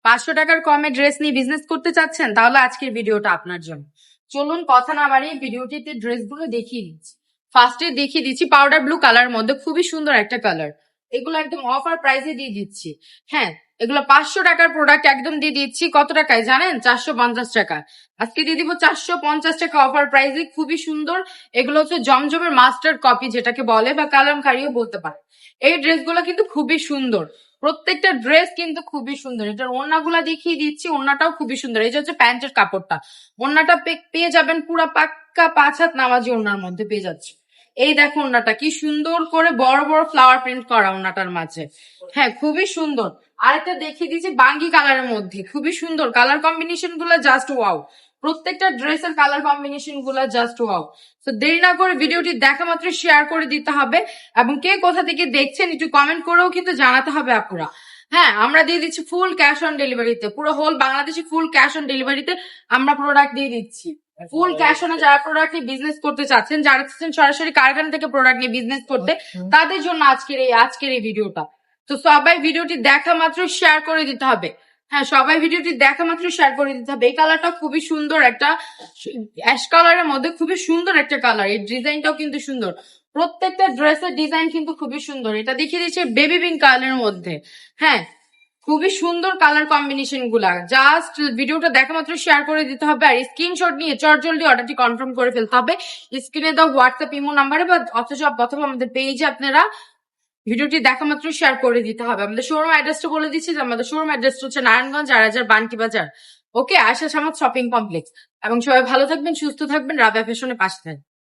500 টাকার কমে ড্রেস নিয়ে বিজনেস করতে চাচ্ছেন, তাহলে আজকের ভিডিওটা আপনার জন্য। চলুন কথা না বাড়িয়ে ভিডিওটিতে ড্রেসগুলো দেখিয়ে দিচ্ছি। ফার্স্টে দেখিয়ে দিচ্ছি পাউডার ব্লু কালার মধ্যে, খুবই সুন্দর একটা কালার। এগুলো একদম অফার প্রাইসে দিয়ে দিচ্ছি। হ্যাঁ, এগুলো 500 টাকার প্রোডাক্ট একদম দিয়ে দিচ্ছি। কত টাকায় জানেন? 450 টাকা। আজকে দিয়ে দিব 450 টাকা অফার প্রাইসে। খুবই সুন্দর। এগুলো হচ্ছে জমজমের মাস্টার কপি যেটাকে বলে, বা কালামকারীও বলতে পারে। এই ড্রেসগুলো কিন্তু খুবই সুন্দর। প্রত্যেকটা ড্রেস কিন্তু খুবই সুন্দর। এটার ওড়নাগুলা দেখিয়ে দিচ্ছি, ওড়নাটাও খুবই সুন্দর। এই যে হচ্ছে প্যান্টের কাপড়টা, ওড়নাটা পেয়ে যাবেন পুরো পাক্কা 5 হাত নামাজি ওড়নার মধ্যে পেয়ে যাচ্ছে। এই দেখো ওড়নাটা কি সুন্দর করে বড় বড় ফ্লাওয়ার প্রিন্ট করা ওড়নাটার মাঝে। হ্যাঁ, খুবই সুন্দর। আরেকটা দেখিয়ে দিচ্ছি বাঙ্গি কালারের মধ্যে, খুবই সুন্দর। কালার কম্বিনেশন গুলো জাস্ট ওয়াও। প্রত্যেকটা ড্রেসের কালার কম্বিনেশন গুলো জাস্ট ওয়াও। তো দেরি না করে ভিডিওটি দেখা মাত্র শেয়ার করে দিতে হবে, এবং কে কোথা থেকে দেখছেন একটু কমেন্ট করেও কিন্তু জানাতে হবে আপুরা। হ্যাঁ, আমরা দিয়ে দিচ্ছি ফুল ক্যাশ অন ডেলিভারিতে, পুরো হোল বাংলাদেশে ফুল ক্যাশ অন ডেলিভারিতে আমরা প্রোডাক্ট দিয়ে দিচ্ছি। ফুল ক্যাশ অনে যারা প্রোডাক্ট নিয়ে বিজনেস করতে চাচ্ছেন, যারা চাচ্ছেন সরাসরি কারখানা থেকে প্রোডাক্ট নিয়ে বিজনেস করতে, তাদের জন্য আজকের এই ভিডিওটা। তো সবাই ভিডিওটি দেখা মাত্র শেয়ার করে দিতে হবে। হ্যাঁ, সবাই ভিডিওটি দেখা মাত্র শেয়ার করে দিতে হবে। এই কালারটা খুবই সুন্দর, একটা অ্যাশ কালারের মধ্যে খুবই সুন্দর একটা কালার। এই ডিজাইনটাও কিন্তু সুন্দর। প্রত্যেকটা ড্রেসের ডিজাইন কিন্তু খুবই সুন্দর। এটা দেখিয়ে দিচ্ছে বেবি পিঙ্ক কালারের মধ্যে। হ্যাঁ, খুবই সুন্দর কালার কম্বিনেশন গুলা। জাস্ট ভিডিওটা দেখা মাত্র শেয়ার করে দিতে হবে, আর স্ক্রিনশট নিয়ে চটজলদি অর্ডারটি কনফার্ম করে ফেলতে হবে। স্ক্রিনে দাও হোয়াটসঅ্যাপ ইমো নাম্বারে, বা অথবা আমাদের পেজে আপনারা ভিডিওটি দেখা মাত্র শেয়ার করে দিতে হবে। আমাদের শোরুম অ্যাড্রেসটা বলে দিচ্ছি যে আমাদের শোরুম অ্যাড্রেসটা হচ্ছে নারায়ণগঞ্জ আড়াইহাজার বান্টি বাজার। ওকে, আশা সামাদ শপিং কমপ্লেক্স। এবং সবাই ভালো থাকবেন, সুস্থ থাকবেন, রাবেয়া ফ্যাশনের পাশে থাকবেন।